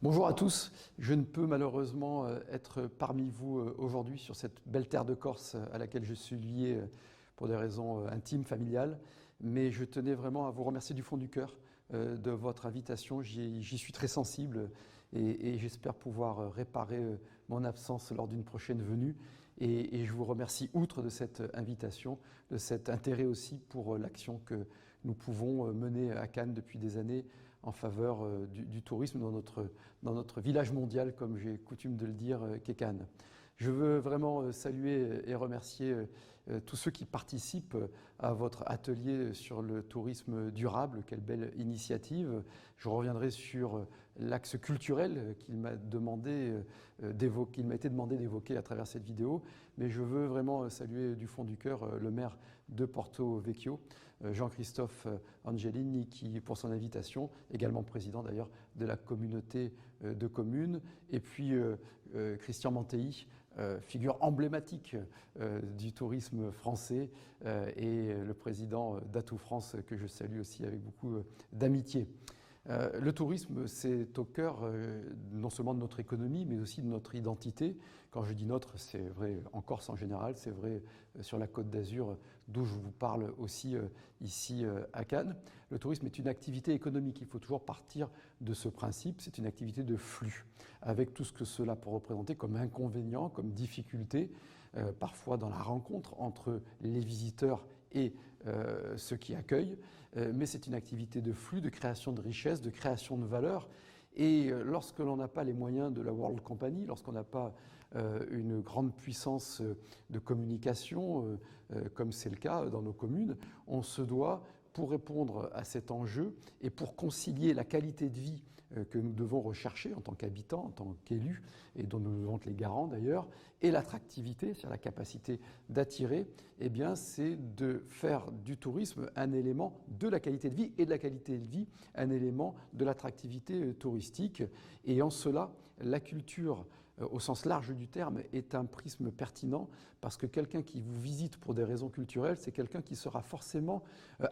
Bonjour à tous. Je ne peux malheureusement être parmi vous aujourd'hui sur cette belle terre de Corse à laquelle je suis lié pour des raisons intimes, familiales. Mais je tenais vraiment à vous remercier du fond du cœur de votre invitation. J'y suis très sensible et j'espère pouvoir réparer mon absence lors d'une prochaine venue. Et je vous remercie outre de cette invitation, de cet intérêt aussi pour l'action que nous pouvons mener à Cannes depuis des années en faveur du tourisme dans notre village mondial, comme j'ai coutume de le dire, qu'est Cannes. Je veux vraiment saluer et remercier tous ceux qui participent à votre atelier sur le tourisme durable. Quelle belle initiative. Je reviendrai sur l'axe culturel qu'il m'a été demandé d'évoquer à travers cette vidéo. Mais je veux vraiment saluer du fond du cœur le maire de Porto Vecchio, Jean-Christophe Angelini, qui, pour son invitation, également président d'ailleurs de la communauté de communes, et puis Christian Mantei, figure emblématique du tourisme français et le président d'Atout France, que je salue aussi avec beaucoup d'amitié. Le tourisme, c'est au cœur non seulement de notre économie, mais aussi de notre identité. Quand je dis notre, c'est vrai en Corse en général, c'est vrai sur la Côte d'Azur, d'où je vous parle aussi ici à Cannes. Le tourisme est une activité économique. Il faut toujours partir de ce principe. C'est une activité de flux, avec tout ce que cela peut représenter comme inconvénient, comme difficulté, parfois dans la rencontre entre les visiteurs et ceux qui accueillent, mais c'est une activité de flux, de création de richesse, de création de valeur. Et lorsque l'on n'a pas les moyens de la World Company, lorsqu'on n'a pas une grande puissance de communication, comme c'est le cas dans nos communes, on se doit, pour répondre à cet enjeu et pour concilier la qualité de vie que nous devons rechercher en tant qu'habitants, en tant qu'élus, et dont nous devons être les garants d'ailleurs, et l'attractivité, c'est-à-dire la capacité d'attirer, eh bien, c'est de faire du tourisme un élément de la qualité de vie et de la qualité de vie un élément de l'attractivité touristique. Et en cela, la culture, au sens large du terme, est un prisme pertinent parce que quelqu'un qui vous visite pour des raisons culturelles, c'est quelqu'un qui sera forcément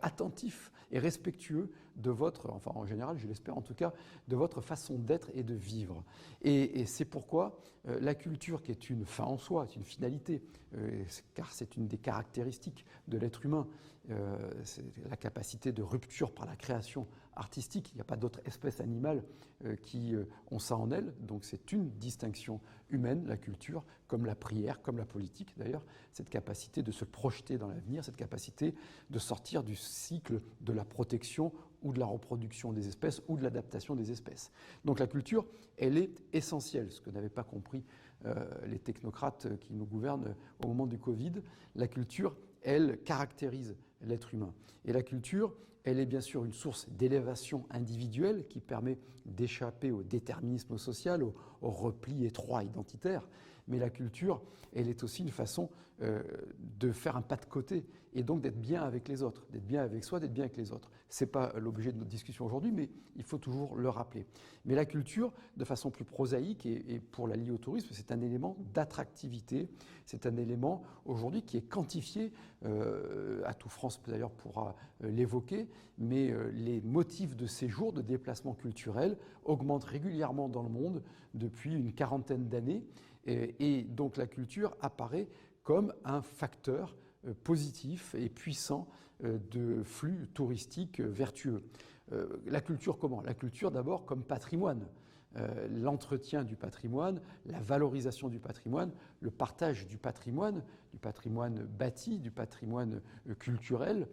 attentif et respectueux de votre, enfin en général, je l'espère en tout cas, de votre façon d'être et de vivre. Et c'est pourquoi la culture, qui est une fin en soi, c'est une finalité, car c'est une des caractéristiques de l'être humain, c'est la capacité de rupture par la création artistique. Il n'y a pas d'autre espèce animale qui ont ça en elle, donc c'est une distinction humaine, la culture, comme la prière, comme la politique d'ailleurs, cette capacité de se projeter dans l'avenir, cette capacité de sortir du cycle de la protection ou de la reproduction des espèces ou de l'adaptation des espèces. Donc la culture, elle est essentielle, ce que n'avaient pas compris les technocrates qui nous gouvernent au moment du Covid. La culture, elle caractérise l'être humain. Et la culture, elle est bien sûr une source d'élévation individuelle qui permet d'échapper au déterminisme social, au repli étroit identitaire. Mais la culture, elle est aussi une façon de faire un pas de côté et donc d'être bien avec les autres, d'être bien avec soi, d'être bien avec les autres. C'est pas l'objet de notre discussion aujourd'hui, mais il faut toujours le rappeler. Mais la culture, de façon plus prosaïque et pour la lier au tourisme, c'est un élément d'attractivité, c'est un élément aujourd'hui qui est quantifié. Atout France d'ailleurs pourra l'évoquer, mais les motifs de séjour, de déplacement culturel augmentent régulièrement dans le monde depuis une quarantaine d'années. Et donc la culture apparaît comme un facteur positif et puissant de flux touristique vertueux. La culture comment ? La culture d'abord comme patrimoine. L'entretien du patrimoine, la valorisation du patrimoine, le partage du patrimoine bâti, du patrimoine culturel,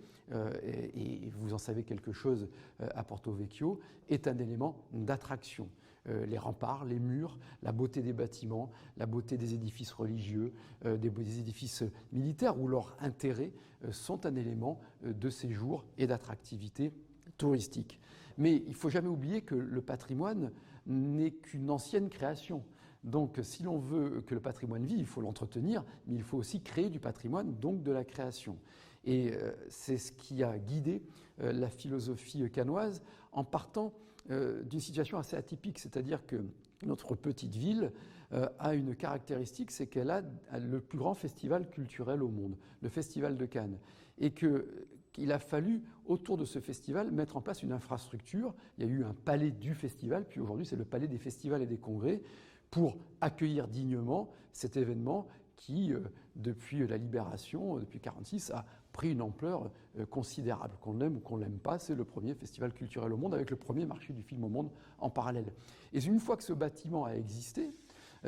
et vous en savez quelque chose à Porto Vecchio, est un élément d'attraction. Les remparts, les murs, la beauté des bâtiments, la beauté des édifices religieux, des édifices militaires où leur intérêt sont un élément de séjour et d'attractivité touristique. Mais il ne faut jamais oublier que le patrimoine n'est qu'une ancienne création. Donc si l'on veut que le patrimoine vive, il faut l'entretenir, mais il faut aussi créer du patrimoine, donc de la création. Et c'est ce qui a guidé la philosophie cannoise en partant d'une situation assez atypique, c'est-à-dire que notre petite ville a une caractéristique, c'est qu'elle a le plus grand festival culturel au monde, le Festival de Cannes. Et que qu'il a fallu, autour de ce festival, mettre en place une infrastructure. Il y a eu un palais du festival, puis aujourd'hui c'est le palais des festivals et des congrès, pour accueillir dignement cet événement qui, depuis la libération, depuis 1946, a pris une ampleur considérable. Qu'on l'aime ou qu'on ne l'aime pas, c'est le premier festival culturel au monde, avec le premier marché du film au monde en parallèle. Et une fois que ce bâtiment a existé,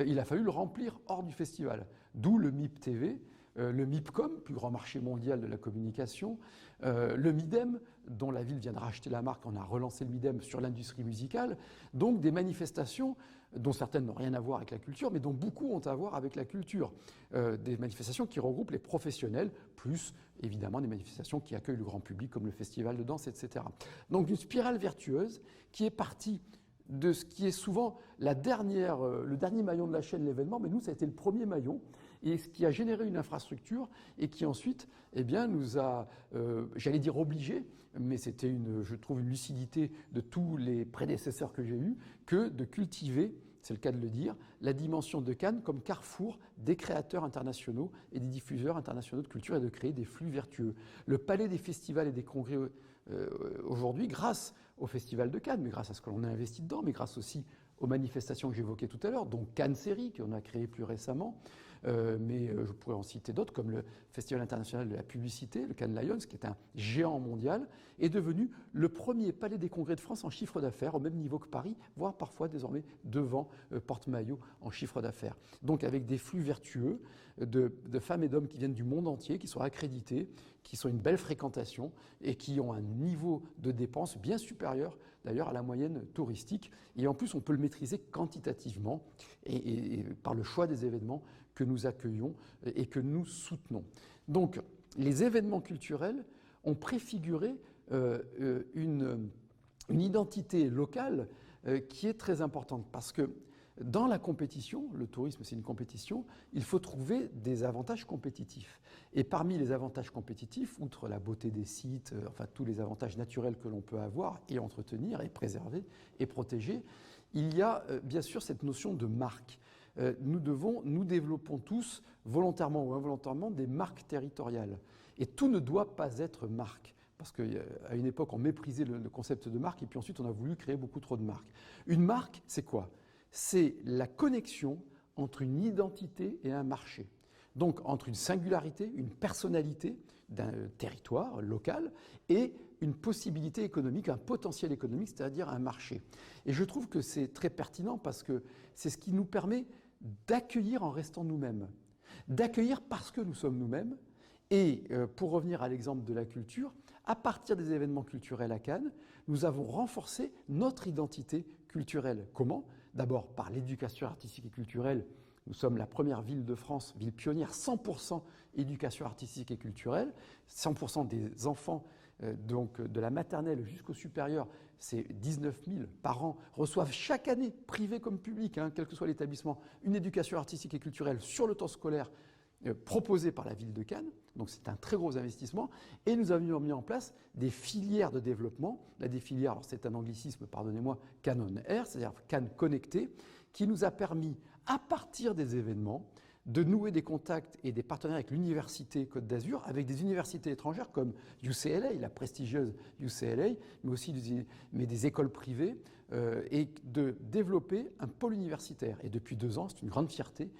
il a fallu le remplir hors du festival. D'où le MIP TV, le MIPCOM, plus grand marché mondial de la communication, le MIDEM, dont la ville vient de racheter la marque, on a relancé le MIDEM sur l'industrie musicale, donc des manifestations dont certaines n'ont rien à voir avec la culture, mais dont beaucoup ont à voir avec la culture. Des manifestations qui regroupent les professionnels, plus évidemment des manifestations qui accueillent le grand public, comme le festival de danse, etc. Donc une spirale vertueuse qui est partie de ce qui est souvent le dernier maillon de la chaîne, l'événement, mais nous, ça a été le premier maillon, et ce qui a généré une infrastructure, et qui ensuite nous a, j'allais dire obligés, mais c'était, je trouve, une lucidité de tous les prédécesseurs que j'ai eus, que de cultiver, c'est le cas de le dire, la dimension de Cannes comme carrefour des créateurs internationaux et des diffuseurs internationaux de culture, et de créer des flux vertueux. Le palais des festivals et des congrès aujourd'hui, grâce au Festival de Cannes, mais grâce à ce que l'on a investi dedans, mais grâce aussi aux manifestations que j'évoquais tout à l'heure, dont Cannes Série, qu'on a créé plus récemment, mais je pourrais en citer d'autres, comme le Festival international de la publicité, le Cannes Lions, qui est un géant mondial, est devenu le premier palais des congrès de France en chiffre d'affaires, au même niveau que Paris, voire parfois désormais devant Porte-Maillot en chiffre d'affaires. Donc avec des flux vertueux de femmes et d'hommes qui viennent du monde entier, qui sont accrédités, qui sont une belle fréquentation et qui ont un niveau de dépenses bien supérieur d'ailleurs à la moyenne touristique. Et en plus, on peut le maîtriser quantitativement et par le choix des événements que nous accueillons et que nous soutenons. Donc, les événements culturels ont préfiguré une identité locale qui est très importante, parce que dans la compétition, le tourisme c'est une compétition, il faut trouver des avantages compétitifs. Et parmi les avantages compétitifs, outre la beauté des sites, enfin tous les avantages naturels que l'on peut avoir et entretenir et préserver et protéger, il y a bien sûr cette notion de marque. Nous développons tous, volontairement ou involontairement, des marques territoriales. Et tout ne doit pas être marque. Parce qu'à une époque, on méprisait le concept de marque, et puis ensuite, on a voulu créer beaucoup trop de marques. Une marque, c'est quoi ? C'est la connexion entre une identité et un marché. Donc, entre une singularité, une personnalité d'un territoire local et une possibilité économique, un potentiel économique, c'est-à-dire un marché. Et je trouve que c'est très pertinent parce que c'est ce qui nous permet d'accueillir en restant nous-mêmes. D'accueillir parce que nous sommes nous-mêmes. Et pour revenir à l'exemple de la culture, à partir des événements culturels à Cannes, nous avons renforcé notre identité culturelle. Comment ? D'abord par l'éducation artistique et culturelle. Nous sommes la première ville de France, ville pionnière, 100% éducation artistique et culturelle. 100% des enfants, donc de la maternelle jusqu'au supérieur, c'est 19 000 par an, reçoivent chaque année, privé comme public, quel que soit l'établissement, une éducation artistique et culturelle sur le temps scolaire proposée par la ville de Cannes. Donc c'est un très gros investissement. Et nous avions mis en place des filières de développement. Là, des filières, alors c'est un anglicisme, pardonnez-moi, Cannes On Air, c'est-à-dire Cannes Connecté, qui nous a permis, à partir des événements, de nouer des contacts et des partenariats avec l'Université Côte d'Azur, avec des universités étrangères comme UCLA, la prestigieuse UCLA, mais aussi des écoles privées, et de développer un pôle universitaire. Et depuis 2 ans, c'est une grande fierté,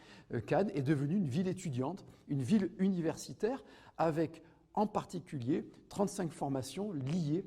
Cannes est devenue une ville étudiante, une ville universitaire, avec en particulier 35 formations liées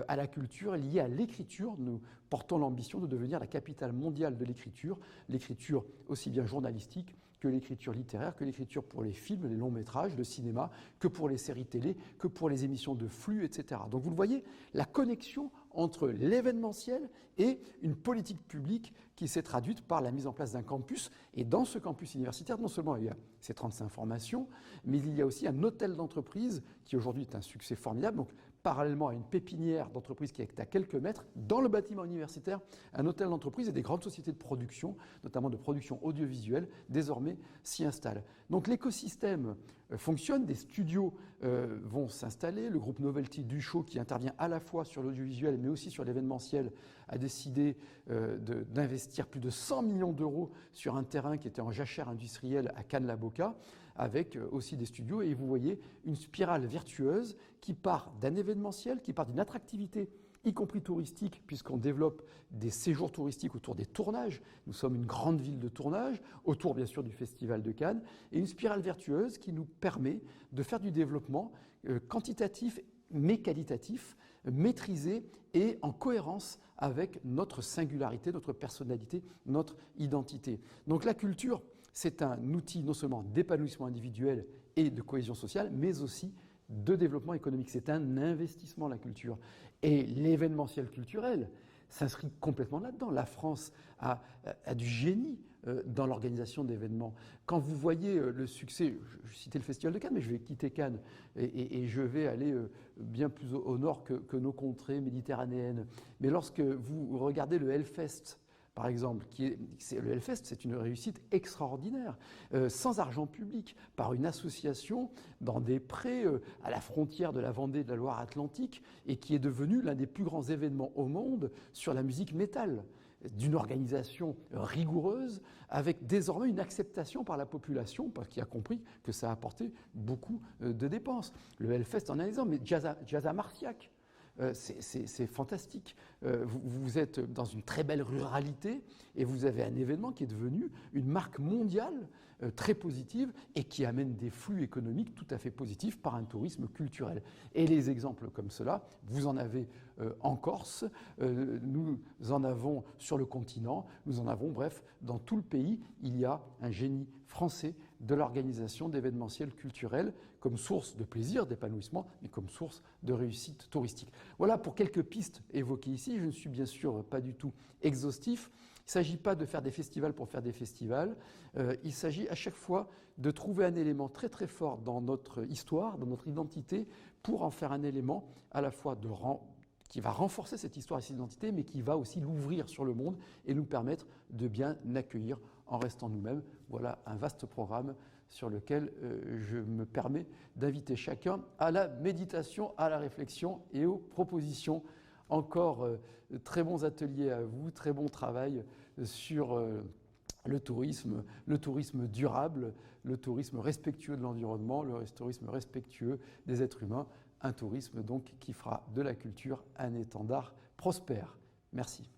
à la culture et liées à l'écriture. Nous portons l'ambition de devenir la capitale mondiale de l'écriture aussi bien journalistique que l'écriture littéraire, que l'écriture pour les films, les longs métrages, le cinéma, que pour les séries télé, que pour les émissions de flux, etc. Donc vous le voyez, la connexion entre l'événementiel et une politique publique qui s'est traduite par la mise en place d'un campus. Et dans ce campus universitaire, non seulement il y a ces 35 formations, mais il y a aussi un hôtel d'entreprise qui aujourd'hui est un succès formidable. Donc parallèlement à une pépinière d'entreprise qui est à quelques mètres, dans le bâtiment universitaire, un hôtel d'entreprise et des grandes sociétés de production, notamment de production audiovisuelle, désormais s'y installent. Donc l'écosystème fonctionne, des studios vont s'installer. Le groupe Novelty Duchot, qui intervient à la fois sur l'audiovisuel mais aussi sur l'événementiel, a décidé d'investir plus de 100 millions d'euros sur un terrain qui était en jachère industrielle à Cannes-la-Boca, avec aussi des studios. Et vous voyez une spirale vertueuse qui part d'un événementiel, qui part d'une attractivité, y compris touristique, puisqu'on développe des séjours touristiques autour des tournages. Nous sommes une grande ville de tournage, autour bien sûr du Festival de Cannes, et une spirale vertueuse qui nous permet de faire du développement quantitatif mais qualitatif, maîtrisé et en cohérence avec notre singularité, notre personnalité, notre identité. Donc la culture, c'est un outil non seulement d'épanouissement individuel et de cohésion sociale, mais aussi de développement économique. C'est un investissement, la culture. Et l'événementiel culturel s'inscrit complètement là-dedans. La France a du génie dans l'organisation d'événements. Quand vous voyez le succès, je citais le Festival de Cannes, mais je vais quitter Cannes et je vais aller bien plus au nord que nos contrées méditerranéennes. Mais lorsque vous regardez le Hellfest, par exemple, le Hellfest, c'est une réussite extraordinaire, sans argent public, par une association dans des prés à la frontière de la Vendée et de la Loire-Atlantique, et qui est devenu l'un des plus grands événements au monde sur la musique métal, d'une organisation rigoureuse, avec désormais une acceptation par la population, parce qu'il a compris que ça a apporté beaucoup de dépenses. Le Hellfest en est un exemple, mais Jazz à Marciac. C'est fantastique. Vous êtes dans une très belle ruralité et vous avez un événement qui est devenu une marque mondiale très positive et qui amène des flux économiques tout à fait positifs par un tourisme culturel. Et les exemples comme cela, vous en avez en Corse, nous en avons sur le continent, nous en avons, bref, dans tout le pays, il y a un génie français de l'organisation d'événementiels culturels comme source de plaisir, d'épanouissement, mais comme source de réussite touristique. Voilà pour quelques pistes évoquées ici. Je ne suis bien sûr pas du tout exhaustif. Il ne s'agit pas de faire des festivals pour faire des festivals. Il s'agit à chaque fois de trouver un élément très très fort dans notre histoire, dans notre identité, pour en faire un élément à la fois qui va renforcer cette histoire et cette identité, mais qui va aussi l'ouvrir sur le monde et nous permettre de bien l'accueillir en restant nous-mêmes. Voilà un vaste programme sur lequel je me permets d'inviter chacun à la méditation, à la réflexion et aux propositions. Encore très bons ateliers à vous, très bon travail sur le tourisme durable, le tourisme respectueux de l'environnement, le tourisme respectueux des êtres humains, un tourisme donc qui fera de la culture un étendard prospère. Merci.